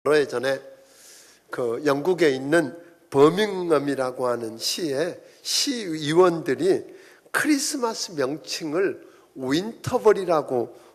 오래 전에 그 영국에 있는 버밍엄이라고 하는 시에 시의원들이 크리스마스 명칭을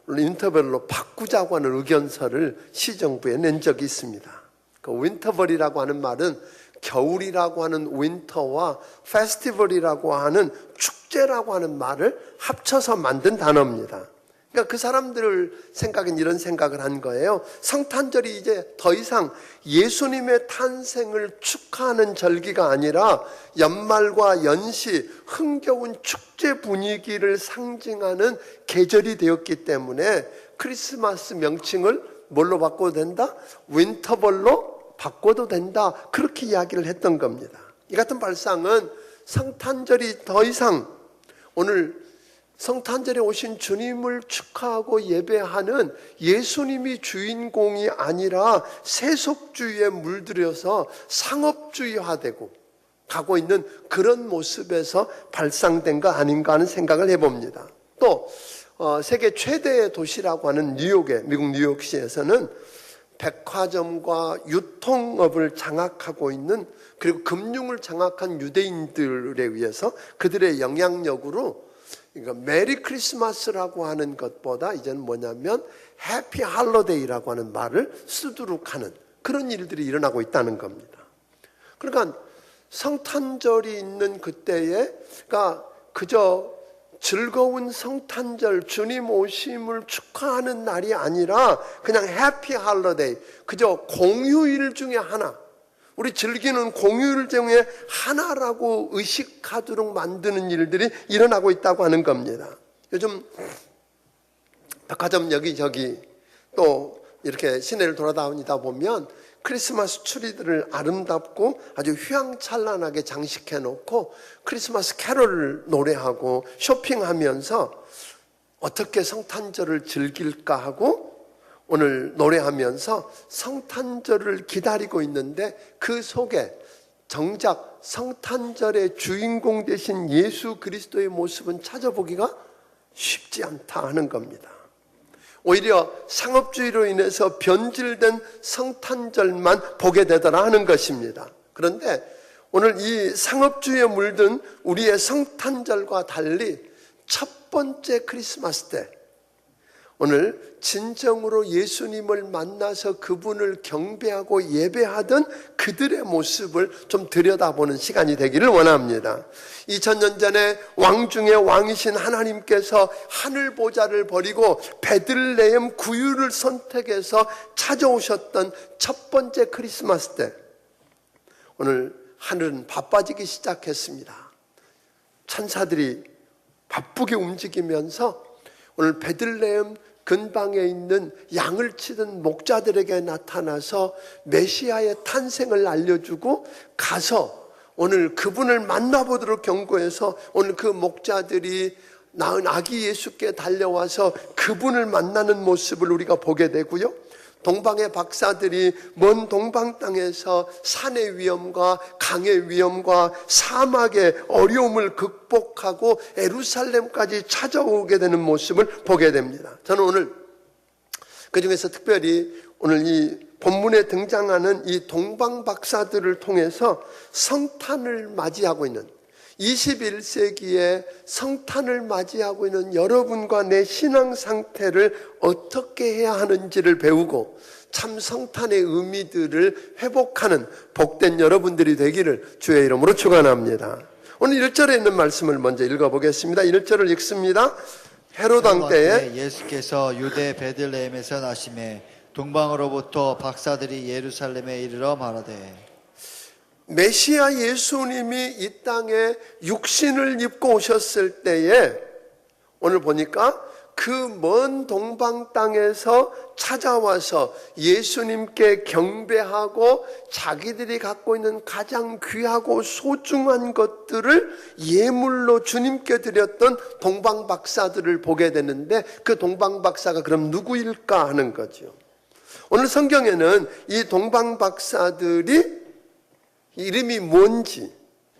윈터벌로 바꾸자고 하는 의견서를 시정부에 낸 적이 있습니다. 그 윈터벌이라고 하는 말은 겨울이라고 하는 윈터와 페스티벌이라고 하는 축제라고 하는 말을 합쳐서 만든 단어입니다. 그러니까 그 사람들 생각엔 이런 생각을 한 거예요. 성탄절이 이제 더 이상 예수님의 탄생을 축하하는 절기가 아니라 연말과 연시, 흥겨운 축제 분위기를 상징하는 계절이 되었기 때문에 크리스마스 명칭을 뭘로 바꿔도 된다? 윈터벌로 바꿔도 된다. 그렇게 이야기를 했던 겁니다. 이 같은 발상은 성탄절이 더 이상 오늘 성탄절에 오신 주님을 축하하고 예배하는 예수님이 주인공이 아니라 세속주의에 물들여서 상업주의화되고 가고 있는 그런 모습에서 발상된 거 아닌가 하는 생각을 해봅니다. 또 세계 최대의 도시라고 하는 뉴욕에, 미국 뉴욕시에서는 백화점과 유통업을 장악하고 있는, 그리고 금융을 장악한 유대인들에 의해서 그들의 영향력으로 메리 크리스마스라고 하는 것보다 이제는 뭐냐면 해피 할로데이라고 하는 말을 쓰도록 하는 그런 일들이 일어나고 있다는 겁니다. 그러니까 성탄절이 있는 그때에 그저 즐거운 성탄절, 주님 오심을 축하하는 날이 아니라 그냥 해피 할로데이, 그저 공휴일 중에 하나, 우리 즐기는 공휴일 중에 하나라고 의식하도록 만드는 일들이 일어나고 있다고 하는 겁니다. 요즘 백화점 여기저기 또 이렇게 시내를 돌아다니다 보면 크리스마스 추리들을 아름답고 아주 휘황찬란하게 장식해 놓고 크리스마스 캐롤을 노래하고 쇼핑하면서 어떻게 성탄절을 즐길까 하고 오늘 노래하면서 성탄절을 기다리고 있는데 그 속에 정작 성탄절의 주인공 되신 예수 그리스도의 모습은 찾아보기가 쉽지 않다 하는 겁니다. 오히려 상업주의로 인해서 변질된 성탄절만 보게 되더라 하는 것입니다. 그런데 오늘 이 상업주의에 물든 우리의 성탄절과 달리 첫 번째 크리스마스 때, 오늘 진정으로 예수님을 만나서 그분을 경배하고 예배하던 그들의 모습을 좀 들여다보는 시간이 되기를 원합니다. 2000년 전에 왕 중에 왕이신 하나님께서 하늘 보좌를 버리고 베들레헴 구유를 선택해서 찾아오셨던 첫 번째 크리스마스 때, 오늘 하늘은 바빠지기 시작했습니다. 천사들이 바쁘게 움직이면서 오늘 베들레헴 근방에 있는 양을 치던 목자들에게 나타나서 메시아의 탄생을 알려주고 가서 오늘 그분을 만나보도록 경고해서 오늘 그 목자들이 낳은 아기 예수께 달려와서 그분을 만나는 모습을 우리가 보게 되고요. 동방의 박사들이 먼 동방 땅에서 산의 위험과 강의 위험과 사막의 어려움을 극복하고 예루살렘까지 찾아오게 되는 모습을 보게 됩니다. 저는 오늘 그중에서 특별히 오늘 이 본문에 등장하는 이 동방 박사들을 통해서 성탄을 맞이하고 있는 21세기에 성탄을 맞이하고 있는 여러분과 내 신앙 상태를 어떻게 해야 하는지를 배우고 참 성탄의 의미들을 회복하는 복된 여러분들이 되기를 주의 이름으로 축원합니다. 오늘 1절에 있는 말씀을 먼저 읽어보겠습니다. 1절을 읽습니다. 헤롯 왕 때에 예수께서 유대 베들레헴에서 나시매 동방으로부터 박사들이 예루살렘에 이르러 말하되, 메시아 예수님이 이 땅에 육신을 입고 오셨을 때에 오늘 보니까 그 먼 동방 땅에서 찾아와서 예수님께 경배하고 자기들이 갖고 있는 가장 귀하고 소중한 것들을 예물로 주님께 드렸던 동방 박사들을 보게 되는데, 그 동방 박사가 그럼 누구일까 하는 거죠. 오늘 성경에는 이 동방 박사들이 이름이 뭔지,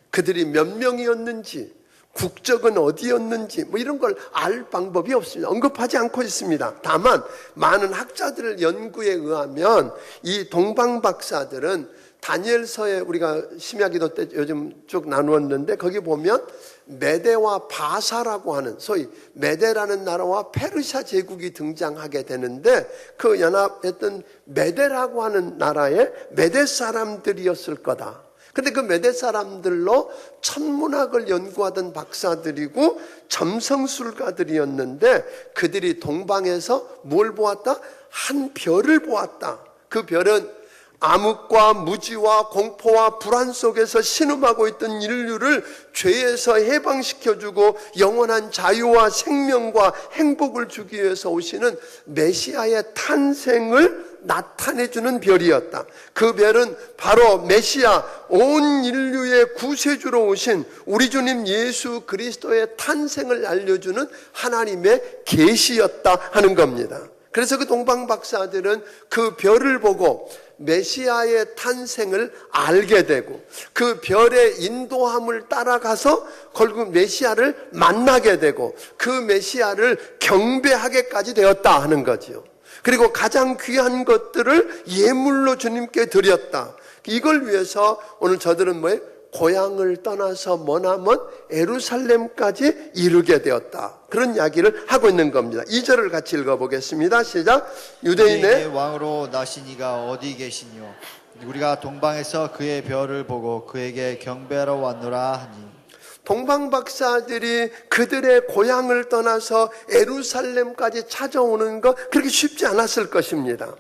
그들이 몇 명이었는지, 국적은 어디였는지 뭐 이런 걸 알 방법이 없습니다. 언급하지 않고 있습니다. 다만 많은 학자들의 연구에 의하면 이 동방 박사들은 다니엘서에 우리가 심야기도 때 요즘 쭉 나누었는데 거기 보면 메대와 바사라고 하는 소위 메대라는 나라와 페르시아 제국이 등장하게 되는데 그 연합했던 메대라고 하는 나라의 메대 사람들이었을 거다. 근데 그 메대 사람들로 천문학을 연구하던 박사들이고 점성술가들이었는데 그들이 동방에서 뭘 보았다? 한 별을 보았다. 그 별은 암흑과 무지와 공포와 불안 속에서 신음하고 있던 인류를 죄에서 해방시켜주고 영원한 자유와 생명과 행복을 주기 위해서 오시는 메시아의 탄생을 나타내주는 별이었다. 그 별은 바로 메시아, 온 인류의 구세주로 오신 우리 주님 예수 그리스도의 탄생을 알려주는 하나님의 계시였다 하는 겁니다. 그래서 그 동방 박사들은 그 별을 보고 메시아의 탄생을 알게 되고 그 별의 인도함을 따라가서 결국 메시아를 만나게 되고 그 메시아를 경배하게까지 되었다 하는 거죠. 그리고 가장 귀한 것들을 예물로 주님께 드렸다. 이걸 위해서 오늘 저들은 뭐예요? 고향을 떠나서 머나먼 예루살렘까지 이르게 되었다. 그런 이야기를 하고 있는 겁니다. 2절을 같이 읽어보겠습니다. 시작. 유대인의 왕으로 나신 이가 어디 계시뇨? 우리가 동방에서 그의 별을 보고 그에게 경배하러 왔노라 하니. 동방 박사들이 그들의 고향을 떠나서 예루살렘까지 찾아오는 것 그렇게 쉽지 않았을 것입니다.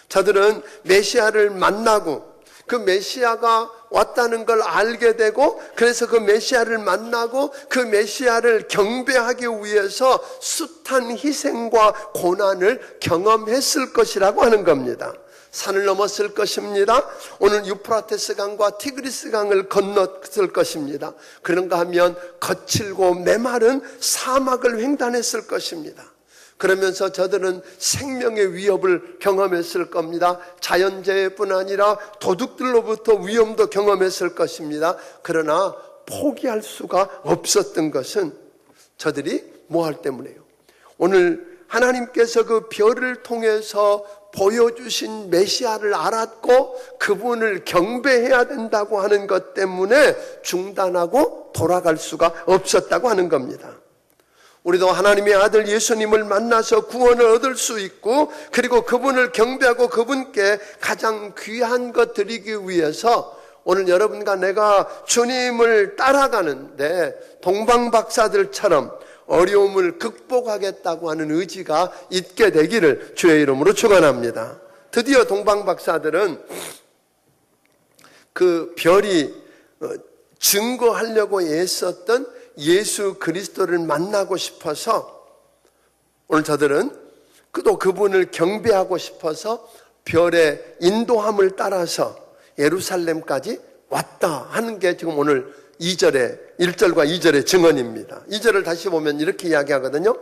저들은 메시아를 만나고 그 메시아가 왔다는 걸 알게 되고 그래서 그 메시아를 만나고 그 메시아를 경배하기 위해서 숱한 희생과 고난을 경험했을 것이라고 하는 겁니다. 산을 넘었을 것입니다. 오늘 유프라테스 강과 티그리스 강을 건넜을 것입니다. 그런가 하면 거칠고 메마른 사막을 횡단했을 것입니다. 그러면서 저들은 생명의 위협을 경험했을 겁니다. 자연재해뿐 아니라 도둑들로부터 위험도 경험했을 것입니다. 그러나 포기할 수가 없었던 것은 저들이 뭐 할 때문에요? 오늘 하나님께서 그 별을 통해서 보여주신 메시아를 알았고 그분을 경배해야 된다고 하는 것 때문에 중단하고 돌아갈 수가 없었다고 하는 겁니다. 우리도 하나님의 아들 예수님을 만나서 구원을 얻을 수 있고 그리고 그분을 경배하고 그분께 가장 귀한 것 드리기 위해서 오늘 여러분과 내가 주님을 따라가는데 동방 박사들처럼 어려움을 극복하겠다고 하는 의지가 있게 되기를 주의 이름으로 축원합니다. 드디어 동방 박사들은 그 별이 증거하려고 애썼던 예수 그리스도를 만나고 싶어서 오늘 저들은 또 그분을 경배하고 싶어서 별의 인도함을 따라서 예루살렘까지 왔다 하는 게 지금 오늘 1절과 2절의 증언입니다. 2절을 다시 보면 이렇게 이야기하거든요.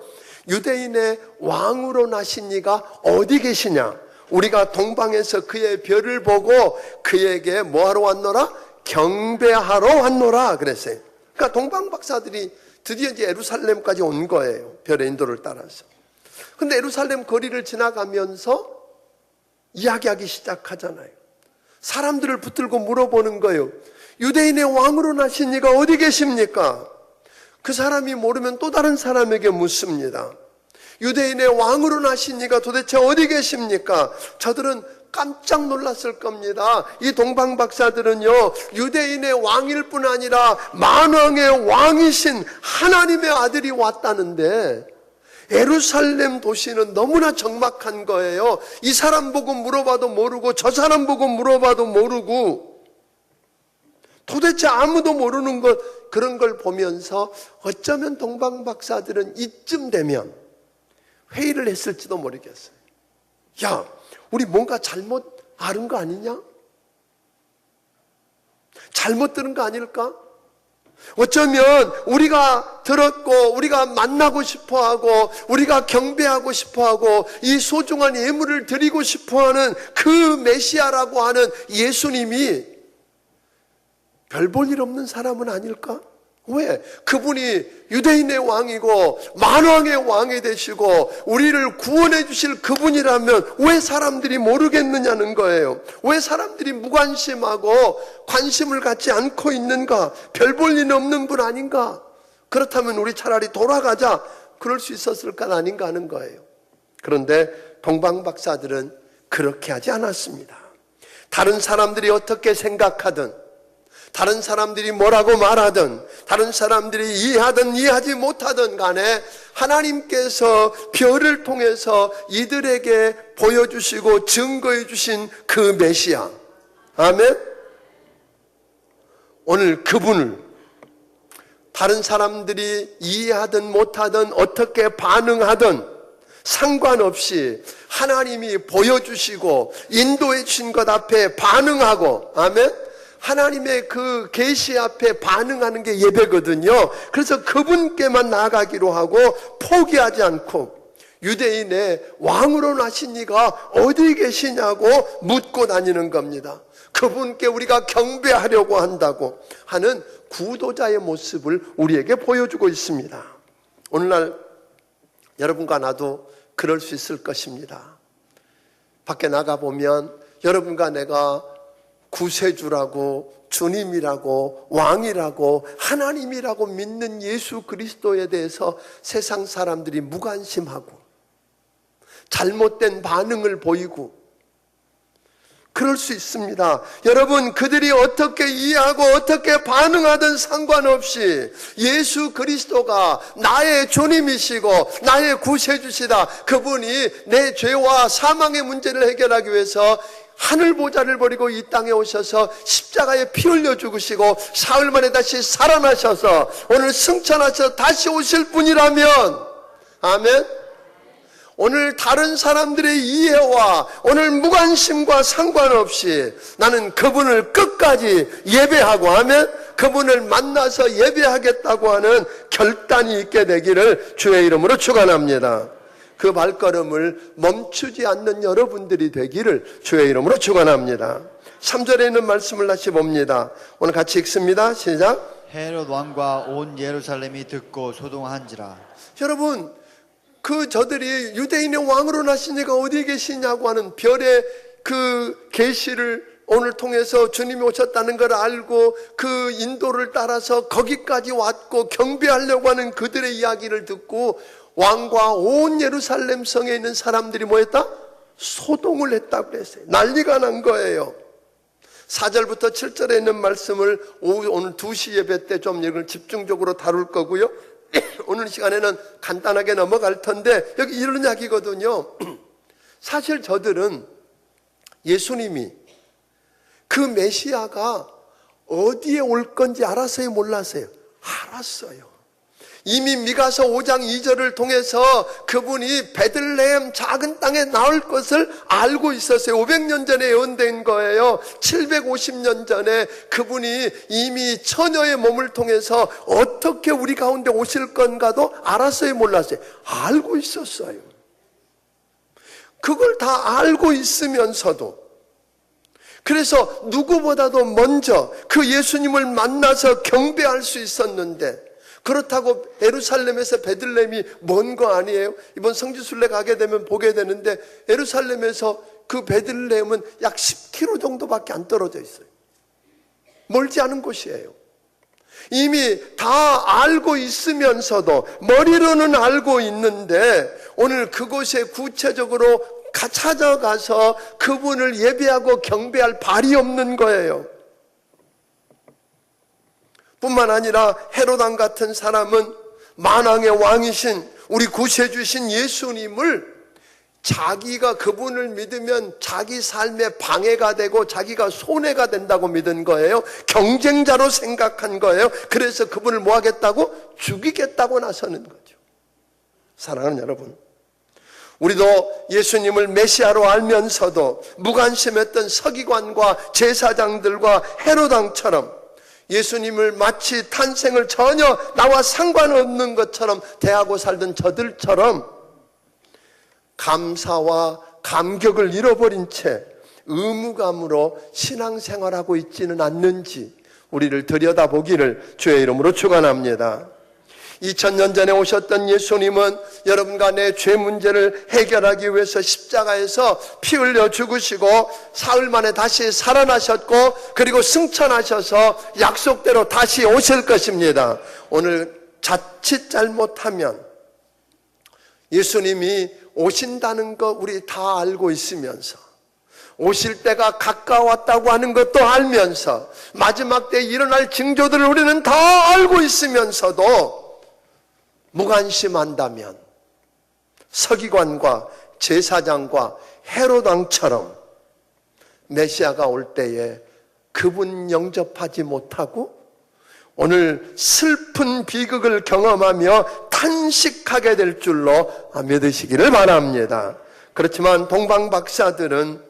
유대인의 왕으로 나신 이가 어디 계시냐? 우리가 동방에서 그의 별을 보고 그에게 뭐하러 왔노라? 경배하러 왔노라 그랬어요. 그러니까 동방 박사들이 드디어 이제 예루살렘까지 온 거예요. 별의 인도를 따라서. 근데 예루살렘 거리를 지나가면서 이야기하기 시작하잖아요. 사람들을 붙들고 물어보는 거예요. 유대인의 왕으로 나신 이가 어디 계십니까? 그 사람이 모르면 또 다른 사람에게 묻습니다. 유대인의 왕으로 나신 이가 도대체 어디 계십니까? 저들은 깜짝 놀랐을 겁니다. 이 동방 박사들은요, 유대인의 왕일 뿐 아니라 만왕의 왕이신 하나님의 아들이 왔다는데 예루살렘 도시는 너무나 적막한 거예요. 이 사람 보고 물어봐도 모르고 저 사람 보고 물어봐도 모르고 도대체 아무도 모르는 것, 그런 걸 보면서 어쩌면 동방 박사들은 이쯤 되면 회의를 했을지도 모르겠어요. 야, 우리 뭔가 잘못 알은 거 아니냐? 잘못 들은 거 아닐까? 어쩌면 우리가 들었고 우리가 만나고 싶어하고 우리가 경배하고 싶어하고 이 소중한 예물을 드리고 싶어하는 그 메시아라고 하는 예수님이 별 볼 일 없는 사람은 아닐까? 왜? 그분이 유대인의 왕이고 만왕의 왕이 되시고 우리를 구원해 주실 그분이라면 왜 사람들이 모르겠느냐는 거예요. 왜 사람들이 무관심하고 관심을 갖지 않고 있는가? 별 볼 일 없는 분 아닌가? 그렇다면 우리 차라리 돌아가자. 그럴 수 있었을까 아닌가 하는 거예요. 그런데 동방박사들은 그렇게 하지 않았습니다. 다른 사람들이 어떻게 생각하든, 다른 사람들이 뭐라고 말하든, 다른 사람들이 이해하든 이해하지 못하든 간에 하나님께서 별을 통해서 이들에게 보여주시고 증거해 주신 그 메시아, 아멘. 오늘 그분을 다른 사람들이 이해하든 못하든 어떻게 반응하든 상관없이 하나님이 보여주시고 인도해 주신 것 앞에 반응하고, 아멘. 하나님의 그 계시 앞에 반응하는 게 예배거든요. 그래서 그분께만 나아가기로 하고 포기하지 않고 유대인의 왕으로 나신 이가 어디 계시냐고 묻고 다니는 겁니다. 그분께 우리가 경배하려고 한다고 하는 구도자의 모습을 우리에게 보여주고 있습니다. 오늘날 여러분과 나도 그럴 수 있을 것입니다. 밖에 나가보면 여러분과 내가 구세주라고, 주님이라고, 왕이라고, 하나님이라고 믿는 예수 그리스도에 대해서 세상 사람들이 무관심하고 잘못된 반응을 보이고 그럴 수 있습니다. 여러분, 그들이 어떻게 이해하고 어떻게 반응하든 상관없이 예수 그리스도가 나의 주님이시고 나의 구세주시다. 그분이 내 죄와 사망의 문제를 해결하기 위해서 하늘 보좌를 버리고 이 땅에 오셔서 십자가에 피 흘려 죽으시고 사흘 만에 다시 살아나셔서 오늘 승천하셔서 다시 오실 분이라면, 아멘. 오늘 다른 사람들의 이해와 오늘 무관심과 상관없이 나는 그분을 끝까지 예배하고, 아멘. 그분을 만나서 예배하겠다고 하는 결단이 있게 되기를 주의 이름으로 축원합니다. 그 발걸음을 멈추지 않는 여러분들이 되기를 주의 이름으로 축원합니다. 3절에 있는 말씀을 다시 봅니다. 오늘 같이 읽습니다. 시작. 헤롯 왕과 온 예루살렘이 듣고 소동한지라. 여러분, 저들이 유대인의 왕으로 나신 이가 어디 계시냐고 하는 별의 그 계시를 오늘 통해서 주님이 오셨다는 걸 알고 그 인도를 따라서 거기까지 왔고 경배하려고 하는 그들의 이야기를 듣고 왕과 온 예루살렘 성에 있는 사람들이 뭐 했다? 소동을 했다고 그랬어요. 난리가 난 거예요. 4절부터 7절에 있는 말씀을 오늘 2시 예배 때 좀 이걸 집중적으로 다룰 거고요. 오늘 시간에는 간단하게 넘어갈 텐데 여기 이런 이야기거든요. 사실 저들은 예수님이 그 메시아가 어디에 올 건지 알았어요, 몰랐어요? 알았어요. 이미 미가서 5장 2절을 통해서 그분이 베들레헴 작은 땅에 나올 것을 알고 있었어요. 500년 전에 예언된 거예요. 750년 전에 그분이 이미 처녀의 몸을 통해서 어떻게 우리 가운데 오실 건가도 알았어요, 몰랐어요? 알고 있었어요. 그걸 다 알고 있으면서도, 그래서 누구보다도 먼저 그 예수님을 만나서 경배할 수 있었는데, 그렇다고 예루살렘에서 베들레헴이 먼 거 아니에요? 이번 성지순례 가게 되면 보게 되는데 예루살렘에서 그 베들레헴은 약 10km 정도밖에 안 떨어져 있어요. 멀지 않은 곳이에요. 이미 다 알고 있으면서도 머리로는 알고 있는데 오늘 그곳에 구체적으로 찾아가서 그분을 예배하고 경배할 발이 없는 거예요. 뿐만 아니라 헤롯 왕 같은 사람은 만왕의 왕이신 우리 구세주신 예수님을 자기가 그분을 믿으면 자기 삶에 방해가 되고 자기가 손해가 된다고 믿은 거예요. 경쟁자로 생각한 거예요. 그래서 그분을 뭐 하겠다고? 죽이겠다고 나서는 거죠. 사랑하는 여러분, 우리도 예수님을 메시아로 알면서도 무관심했던 서기관과 제사장들과 헤롯 왕처럼 예수님을 마치 탄생을 전혀 나와 상관없는 것처럼 대하고 살던 저들처럼 감사와 감격을 잃어버린 채 의무감으로 신앙생활하고 있지는 않는지 우리를 들여다보기를 주의 이름으로 축원합니다. 2000년 전에 오셨던 예수님은 여러분과 내 죄 문제를 해결하기 위해서 십자가에서 피 흘려 죽으시고 사흘 만에 다시 살아나셨고 그리고 승천하셔서 약속대로 다시 오실 것입니다. 오늘 자칫 잘못하면 예수님이 오신다는 거 우리 다 알고 있으면서 오실 때가 가까웠다고 하는 것도 알면서 마지막 때에 일어날 징조들을 우리는 다 알고 있으면서도 무관심한다면 서기관과 제사장과 헤롯 왕처럼 메시아가 올 때에 그분 영접하지 못하고 오늘 슬픈 비극을 경험하며 탄식하게 될 줄로 믿으시기를 바랍니다. 그렇지만 동방박사들은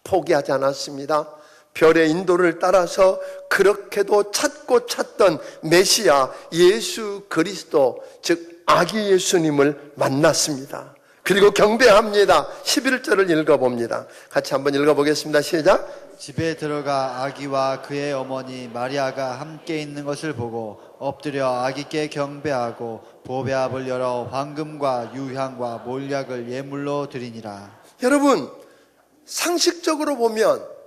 포기하지 않았습니다. 별의 인도를 따라서 그렇게도 찾고 찾던 메시아 예수 그리스도, 즉 아기 예수님을 만났습니다. 그리고 경배합니다. 11절을 읽어봅니다. 같이 한번 읽어보겠습니다. 시작. 집에 들어가 아기와 그의 어머니 마리아가 함께 있는 것을 보고 엎드려 아기께 경배하고 보배압을 열어 황금과 유향과 몰약을 예물로 드리니라. 여러분, 상식적으로 보면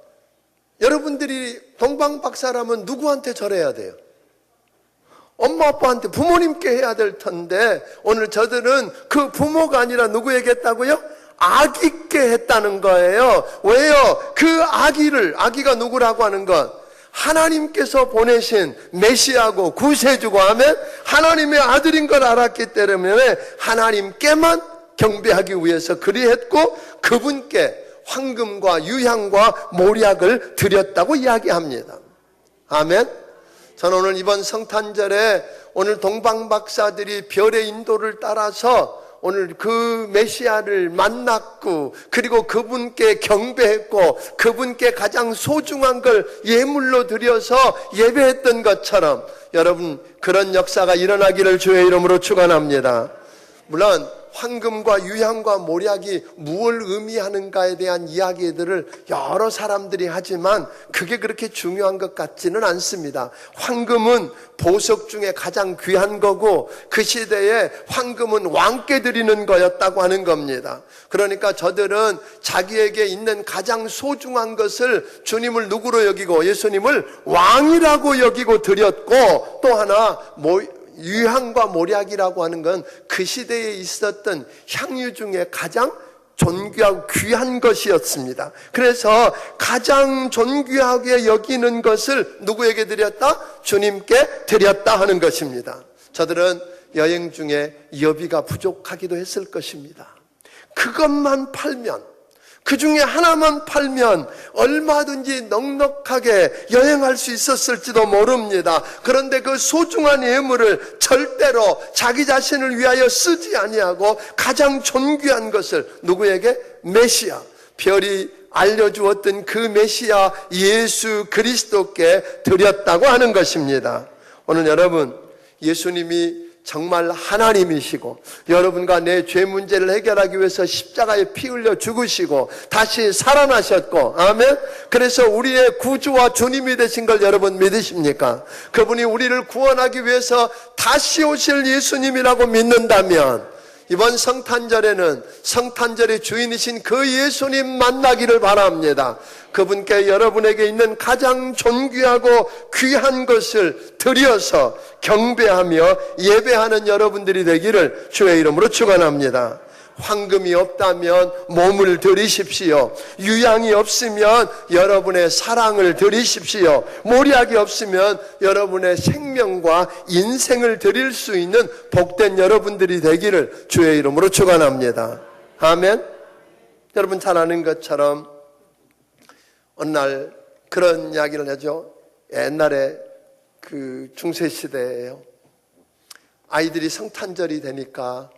여러분들이 동방박사라면 누구한테 절해야 돼요? 엄마 아빠한테, 부모님께 해야 될 텐데 오늘 저들은 그 부모가 아니라 누구에게 했다고요? 아기께 했다는 거예요. 왜요? 그 아기가 누구라고 하는 건 하나님께서 보내신 메시아고 구세주고 하면 하나님의 아들인 걸 알았기 때문에 하나님께만 경배하기 위해서 그리했고 그분께 황금과 유향과 몰약을 드렸다고 이야기합니다. 아멘. 저는 오늘 이번 성탄절에 오늘 동방박사들이 별의 인도를 따라서 오늘 그 메시아를 만났고 그리고 그분께 경배했고 그분께 가장 소중한 걸 예물로 드려서 예배했던 것처럼 여러분 그런 역사가 일어나기를 주의 이름으로 축원합니다. 물론 황금과 유향과 몰약이 무엇을 의미하는가에 대한 이야기들을 여러 사람들이 하지만 그게 그렇게 중요한 것 같지는 않습니다. 황금은 보석 중에 가장 귀한 거고 그 시대에 황금은 왕께 드리는 거였다고 하는 겁니다. 그러니까 저들은 자기에게 있는 가장 소중한 것을 주님을 누구로 여기고 예수님을 왕이라고 여기고 드렸고 또 하나 유향과 몰약이라고 하는 건 그 시대에 있었던 향유 중에 가장 존귀하고 귀한 것이었습니다. 그래서 가장 존귀하게 여기는 것을 누구에게 드렸다? 주님께 드렸다 하는 것입니다. 저들은 여행 중에 여비가 부족하기도 했을 것입니다. 그것만 팔면, 그 중에 하나만 팔면 얼마든지 넉넉하게 여행할 수 있었을지도 모릅니다. 그런데 그 소중한 예물을 절대로 자기 자신을 위하여 쓰지 아니하고 가장 존귀한 것을 누구에게? 메시아, 별이 알려주었던 그 메시아 예수 그리스도께 드렸다고 하는 것입니다. 오늘 여러분, 예수님이 정말 하나님이시고 여러분과 내 죄 문제를 해결하기 위해서 십자가에 피 흘려 죽으시고 다시 살아나셨고 아멘. 그래서 우리의 구주와 주님이 되신 걸 여러분 믿으십니까? 그분이 우리를 구원하기 위해서 다시 오실 예수님이라고 믿는다면 이번 성탄절에는 성탄절의 주인이신 그 예수님 만나기를 바랍니다. 그분께 여러분에게 있는 가장 존귀하고 귀한 것을 드려서 경배하며 예배하는 여러분들이 되기를 주의 이름으로 축원합니다. 황금이 없다면 몸을 드리십시오. 유향이 없으면 여러분의 사랑을 드리십시오. 몰약이 없으면 여러분의 생명과 인생을 드릴 수 있는 복된 여러분들이 되기를 주의 이름으로 축원합니다. 아멘. 여러분 잘 아는 것처럼 어느 날 그런 이야기를 하죠. 옛날에 그 중세시대에요. 아이들이 성탄절이 되니까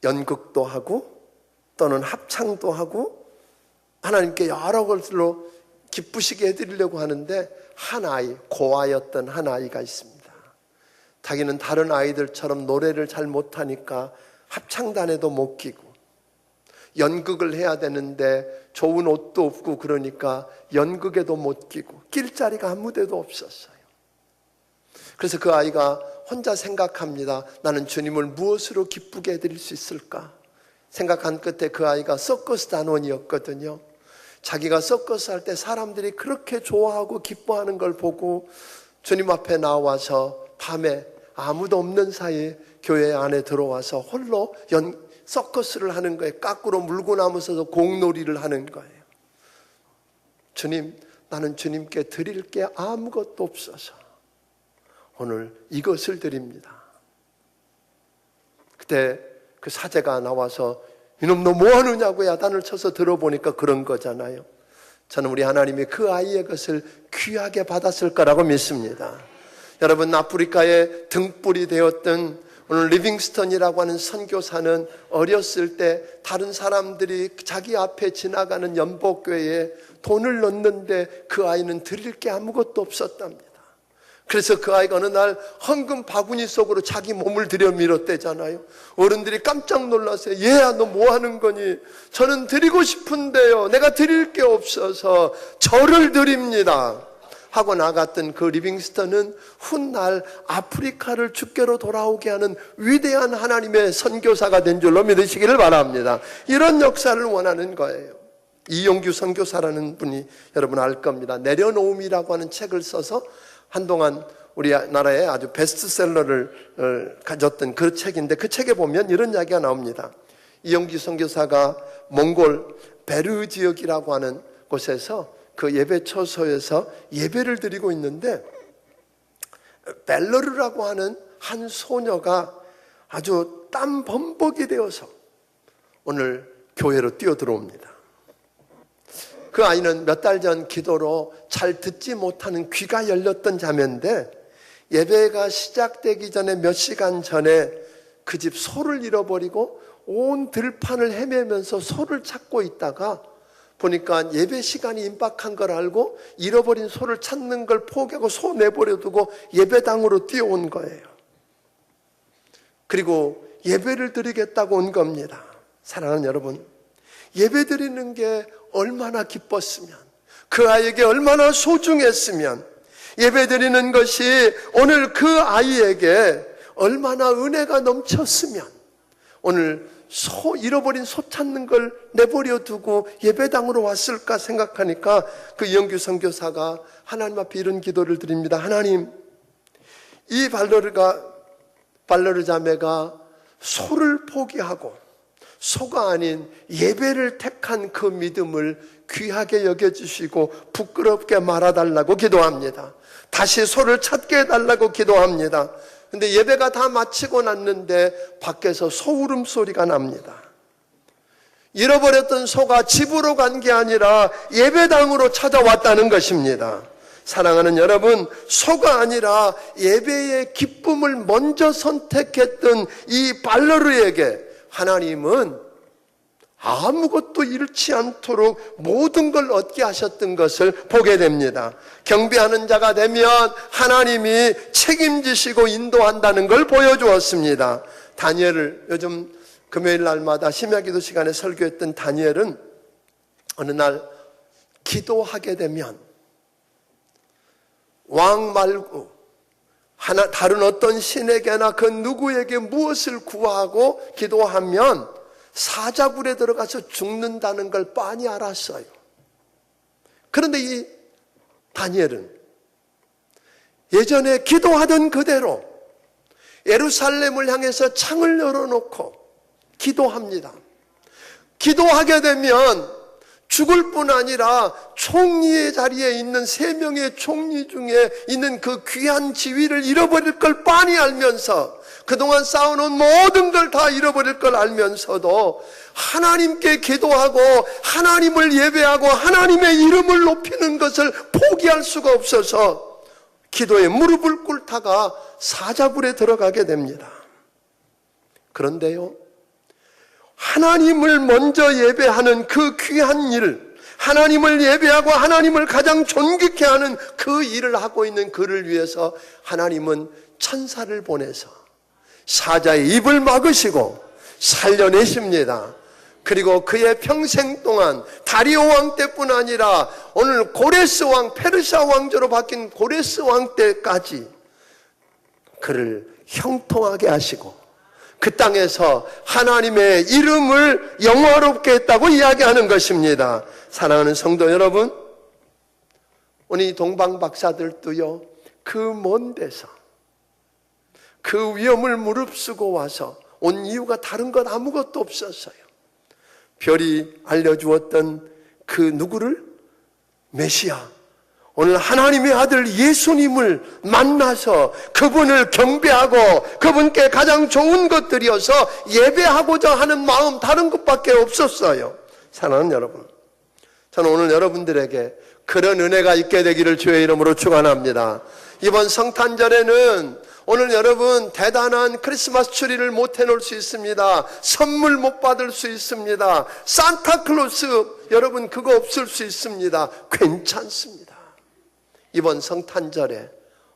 연극도 하고 또는 합창도 하고 하나님께 여러 것으로 기쁘시게 해드리려고 하는데 한 아이, 고아였던 한 아이가 있습니다. 자기는 다른 아이들처럼 노래를 잘 못하니까 합창단에도 못 끼고 연극을 해야 되는데 좋은 옷도 없고 그러니까 연극에도 못 끼고 낄 자리가 아무 데도 없었어요. 그래서 그 아이가 혼자 생각합니다. 나는 주님을 무엇으로 기쁘게 해드릴 수 있을까? 생각한 끝에 그 아이가 서커스 단원이었거든요. 자기가 서커스 할 때 사람들이 그렇게 좋아하고 기뻐하는 걸 보고 주님 앞에 나와서 밤에 아무도 없는 사이에 교회 안에 들어와서 홀로 서커스를 하는 거예요. 까꾸로 물고 나면서도 공놀이를 하는 거예요. 주님, 나는 주님께 드릴 게 아무것도 없어서 오늘 이것을 드립니다. 그때 그 사제가 나와서 이놈 너 뭐하느냐고 야단을 쳐서 들어보니까 그런 거잖아요. 저는 우리 하나님이 그 아이의 것을 귀하게 받았을 거라고 믿습니다. 여러분, 아프리카의 등불이 되었던 오늘 리빙스턴이라고 하는 선교사는 어렸을 때 다른 사람들이 자기 앞에 지나가는 연복교회에 돈을 넣는데 그 아이는 드릴 게 아무것도 없었답니다. 그래서 그 아이가 어느 날 헌금 바구니 속으로 자기 몸을 들여밀었대잖아요. 어른들이 깜짝 놀라서 얘야 너 뭐 하는 거니? 저는 드리고 싶은데요, 내가 드릴 게 없어서 저를 드립니다 하고 나갔던 그 리빙스턴은 훗날 아프리카를 주께로 돌아오게 하는 위대한 하나님의 선교사가 된 줄로 믿으시기를 바랍니다. 이런 역사를 원하는 거예요. 이용규 선교사라는 분이 여러분 알 겁니다. 내려놓음이라고 하는 책을 써서 한동안 우리나라에 아주 베스트셀러를 가졌던 그 책인데, 그 책에 보면 이런 이야기가 나옵니다. 이용규 선교사가 몽골 베르 지역이라고 하는 곳에서 그 예배 처소에서 예배를 드리고 있는데, 벨러르라고 하는 한 소녀가 아주 땀 범벅이 되어서 오늘 교회로 뛰어들어옵니다. 그 아이는 몇 달 전 기도로 잘 듣지 못하는 귀가 열렸던 자매인데, 예배가 시작되기 전에 몇 시간 전에 그 집 소를 잃어버리고 온 들판을 헤매면서 소를 찾고 있다가 보니까 예배 시간이 임박한 걸 알고 잃어버린 소를 찾는 걸 포기하고 소 내버려 두고 예배당으로 뛰어온 거예요. 그리고 예배를 드리겠다고 온 겁니다. 사랑하는 여러분, 예배 드리는 게 얼마나 기뻤으면, 그 아이에게 얼마나 소중했으면, 예배 드리는 것이 오늘 그 아이에게 얼마나 은혜가 넘쳤으면 오늘 잃어버린 소 찾는 걸 내버려 두고 예배당으로 왔을까 생각하니까 그 이영규 선교사가 하나님 앞에 이런 기도를 드립니다. 하나님, 이 발러르 자매가 소를 포기하고 소가 아닌 예배를 택한 그 믿음을 귀하게 여겨주시고 부끄럽게 말아달라고 기도합니다. 다시 소를 찾게 해달라고 기도합니다. 근데 예배가 다 마치고 났는데 밖에서 소 울음소리가 납니다. 잃어버렸던 소가 집으로 간 게 아니라 예배당으로 찾아왔다는 것입니다. 사랑하는 여러분, 소가 아니라 예배의 기쁨을 먼저 선택했던 이 발러르에게 하나님은 아무것도 잃지 않도록 모든 걸 얻게 하셨던 것을 보게 됩니다. 경배하는 자가 되면 하나님이 책임지시고 인도한다는 걸 보여주었습니다. 다니엘을 요즘 금요일 날마다 심야기도 시간에 설교했던 다니엘은 어느 날 기도하게 되면 왕 말고 다른 어떤 신에게나 그 누구에게 무엇을 구하고 기도하면 사자굴에 들어가서 죽는다는 걸 빤히 알았어요. 그런데 이 다니엘은 예전에 기도하던 그대로 예루살렘을 향해서 창을 열어놓고 기도합니다. 기도하게 되면 죽을 뿐 아니라 총리의 자리에 있는 3명의 총리 중에 있는 그 귀한 지위를 잃어버릴 걸 빤히 알면서, 그동안 쌓아놓은 모든 걸 다 잃어버릴 걸 알면서도 하나님께 기도하고 하나님을 예배하고 하나님의 이름을 높이는 것을 포기할 수가 없어서 기도에 무릎을 꿇다가 사자굴에 들어가게 됩니다. 그런데요, 하나님을 먼저 예배하는 그 귀한 일, 하나님을 예배하고 하나님을 가장 존귀케 하는 그 일을 하고 있는 그를 위해서 하나님은 천사를 보내서 사자의 입을 막으시고 살려내십니다. 그리고 그의 평생 동안 다리오 왕 때뿐 아니라 오늘 고레스 왕, 페르시아 왕조로 바뀐 고레스 왕 때까지 그를 형통하게 하시고 그 땅에서 하나님의 이름을 영화롭게 했다고 이야기하는 것입니다. 사랑하는 성도 여러분, 오늘 동방 박사들도요, 그 먼 데서 그 위험을 무릅쓰고 와서 온 이유가 다른 것 아무것도 없었어요. 별이 알려주었던 그 누구를? 메시아, 오늘 하나님의 아들 예수님을 만나서 그분을 경배하고 그분께 가장 좋은 것들이어서 예배하고자 하는 마음, 다른 것밖에 없었어요. 사랑하는 여러분, 저는 오늘 여러분들에게 그런 은혜가 있게 되기를 주의 이름으로 축원합니다. 이번 성탄절에는 오늘 여러분 대단한 크리스마스 추리를 못 해놓을 수 있습니다. 선물 못 받을 수 있습니다. 산타클로스 여러분 그거 없을 수 있습니다. 괜찮습니다. 이번 성탄절에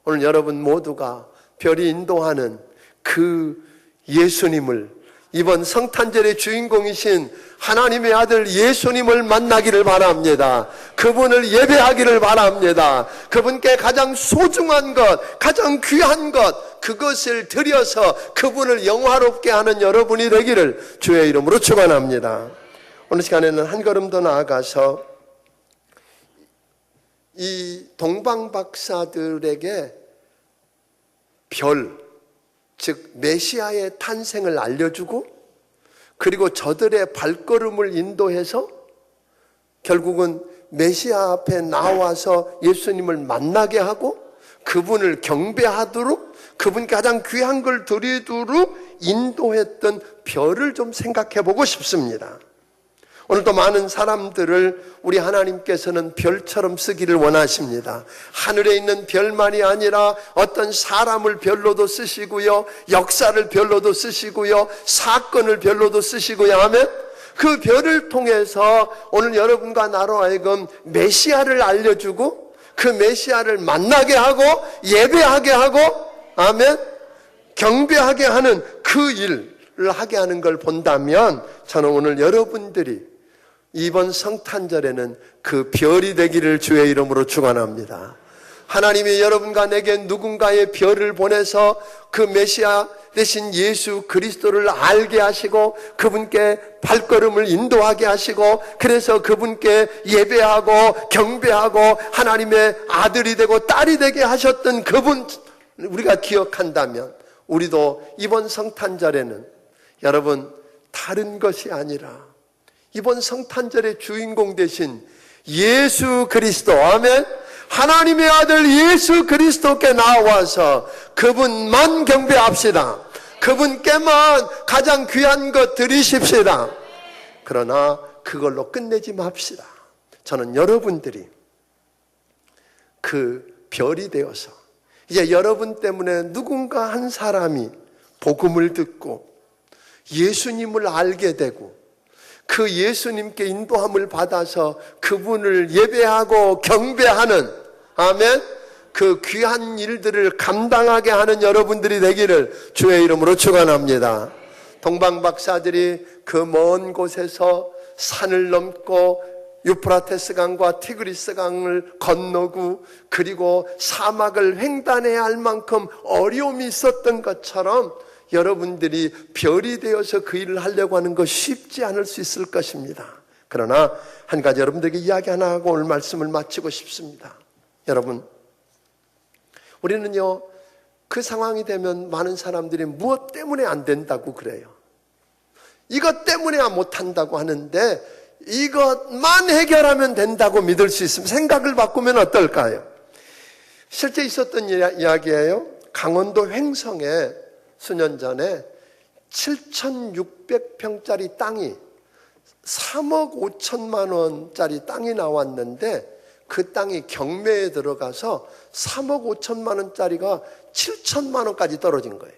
오늘 여러분 모두가 별이 인도하는 그 예수님을, 이번 성탄절의 주인공이신 하나님의 아들 예수님을 만나기를 바랍니다. 그분을 예배하기를 바랍니다. 그분께 가장 소중한 것, 가장 귀한 것, 그것을 드려서 그분을 영화롭게 하는 여러분이 되기를 주의 이름으로 축원합니다. 오늘 시간에는 한 걸음 더 나아가서 이 동방 박사들에게 별, 즉 메시아의 탄생을 알려주고 그리고 저들의 발걸음을 인도해서 결국은 메시아 앞에 나와서 예수님을 만나게 하고 그분을 경배하도록, 그분께 가장 귀한 걸 드리도록 인도했던 별을 좀 생각해 보고 싶습니다. 오늘도 많은 사람들을 우리 하나님께서는 별처럼 쓰기를 원하십니다. 하늘에 있는 별만이 아니라 어떤 사람을 별로도 쓰시고요, 역사를 별로도 쓰시고요, 사건을 별로도 쓰시고요 하면 그 별을 통해서 오늘 여러분과 나로 하여금 메시아를 알려주고 그 메시아를 만나게 하고 예배하게 하고 아멘, 경배하게 하는 그 일을 하게 하는 걸 본다면 저는 오늘 여러분들이 이번 성탄절에는 그 별이 되기를 주의 이름으로 축원합니다. 하나님이 여러분과 내게 누군가의 별을 보내서 그 메시아 대신 예수 그리스도를 알게 하시고 그분께 발걸음을 인도하게 하시고 그래서 그분께 예배하고 경배하고 하나님의 아들이 되고 딸이 되게 하셨던 그분 우리가 기억한다면 우리도 이번 성탄절에는 여러분 다른 것이 아니라 이번 성탄절의 주인공 되신 예수 그리스도, 아멘, 하나님의 아들 예수 그리스도께 나와서 그분만 경배합시다. 그분께만 가장 귀한 것 드리십시다. 그러나 그걸로 끝내지 맙시다. 저는 여러분들이 그 별이 되어서 이제 여러분 때문에 누군가 한 사람이 복음을 듣고 예수님을 알게 되고 그 예수님께 인도함을 받아서 그분을 예배하고 경배하는, 아멘, 그 귀한 일들을 감당하게 하는 여러분들이 되기를 주의 이름으로 축원합니다. 동방 박사들이 그 먼 곳에서 산을 넘고 유프라테스 강과 티그리스 강을 건너고 그리고 사막을 횡단해야 할 만큼 어려움이 있었던 것처럼 여러분들이 별이 되어서 그 일을 하려고 하는 것 쉽지 않을 수 있을 것입니다. 그러나 한 가지 여러분들에게 이야기 하나 하고 오늘 말씀을 마치고 싶습니다. 여러분, 우리는요 그 상황이 되면 많은 사람들이 무엇 때문에 안 된다고 그래요. 이것 때문에 못한다고 하는데 이것만 해결하면 된다고 믿을 수 있으면 생각을 바꾸면 어떨까요? 실제 있었던 이야기예요. 강원도 횡성에 수년 전에 7,600평짜리 땅이 3억 5천만 원짜리 땅이 나왔는데 그 땅이 경매에 들어가서 3억 5천만 원짜리가 7천만 원까지 떨어진 거예요.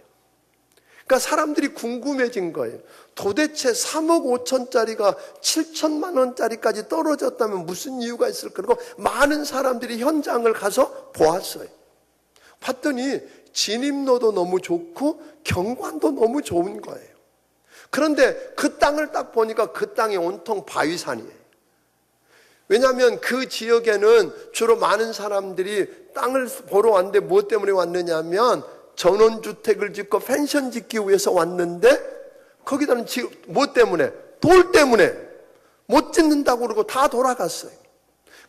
그러니까 사람들이 궁금해진 거예요. 도대체 3억 5천짜리가 7천만 원짜리까지 떨어졌다면 무슨 이유가 있을까? 그리고 많은 사람들이 현장을 가서 보았어요. 봤더니 진입로도 너무 좋고 경관도 너무 좋은 거예요. 그런데 그 땅을 딱 보니까 그 땅이 온통 바위산이에요. 왜냐하면 그 지역에는 주로 많은 사람들이 땅을 보러 왔는데 무엇 때문에 왔느냐면 전원주택을 짓고 펜션 짓기 위해서 왔는데 거기다는 무엇 때문에? 돌 때문에 못 짓는다고 그러고 다 돌아갔어요.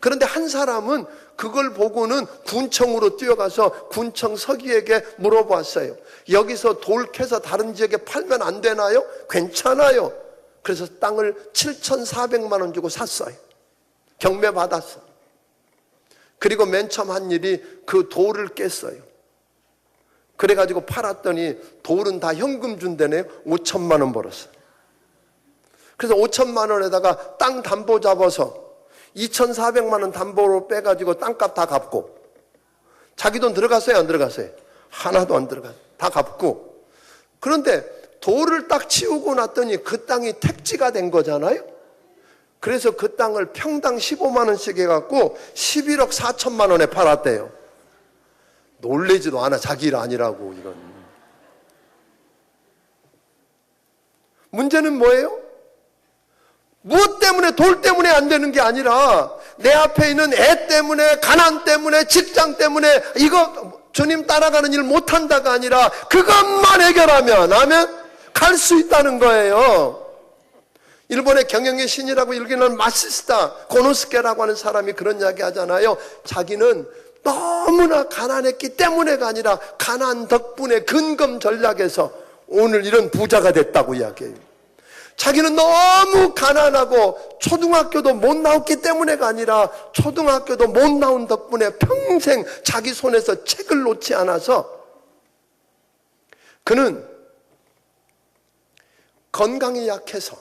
그런데 한 사람은 그걸 보고는 군청으로 뛰어가서 군청 서기에게 물어봤어요. 여기서 돌 캐서 다른 지역에 팔면 안 되나요? 괜찮아요. 그래서 땅을 7,400만 원 주고 샀어요. 경매 받았어요. 그리고 맨 처음 한 일이 그 돌을 깼어요. 그래가지고 팔았더니 돌은 다 현금 준대네요. 5천만 원 벌었어요. 그래서 5천만 원에다가 땅 담보 잡아서 2,400만 원 담보로 빼가지고 땅값 다 갚고, 자기 돈 들어갔어요? 안 들어갔어요? 하나도 안 들어갔어요. 다 갚고. 그런데 돌을 딱 치우고 났더니 그 땅이 택지가 된 거잖아요. 그래서 그 땅을 평당 15만 원씩 해갖고 11억 4천만 원에 팔았대요. 놀래지도 않아. 자기 일 아니라고. 이건 문제는 뭐예요? 무엇 때문에, 돌 때문에 안 되는 게 아니라 내 앞에 있는 애 때문에, 가난 때문에, 직장 때문에 이거 주님 따라가는 일 못한다가 아니라 그것만 해결하면, 아멘, 갈 수 있다는 거예요. 일본의 경영의 신이라고 일기는 마시스타 고노스케라고 하는 사람이 그런 이야기 하잖아요. 자기는 너무나 가난했기 때문에가 아니라 가난 덕분에 근검 전략에서 오늘 이런 부자가 됐다고 이야기해요. 자기는 너무 가난하고 초등학교도 못 나왔기 때문에가 아니라 초등학교도 못 나온 덕분에 평생 자기 손에서 책을 놓지 않아서 그는 건강이 약해서,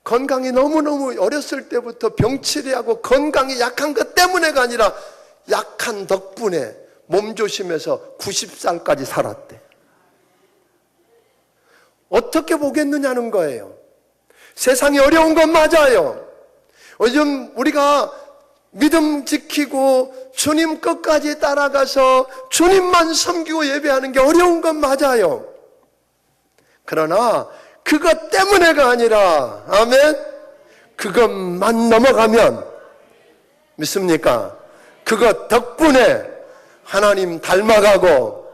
건강이 너무너무 어렸을 때부터 병치레하고 건강이 약한 것 때문에가 아니라 약한 덕분에 몸조심해서 90살까지 살았대. 어떻게 보겠느냐는 거예요. 세상이 어려운 건 맞아요. 요즘 우리가 믿음 지키고 주님 끝까지 따라가서 주님만 섬기고 예배하는 게 어려운 건 맞아요. 그러나 그것 때문에가 아니라, 아멘, 그것만 넘어가면, 믿습니까? 그것 덕분에 하나님 닮아가고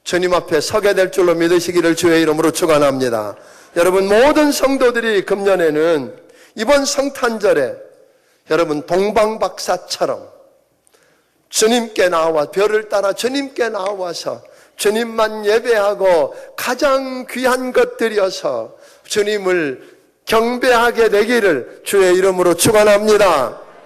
주님 앞에 서게 될 줄로 믿으시기를 주의 이름으로 축원합니다. 여러분, 모든 성도들이 금년에는 이번 성탄절에 여러분 동방박사처럼 주님께 나와, 별을 따라 주님께 나와서 주님만 예배하고 가장 귀한 것들이어서 주님을 경배하게 되기를 주의 이름으로 축원합니다.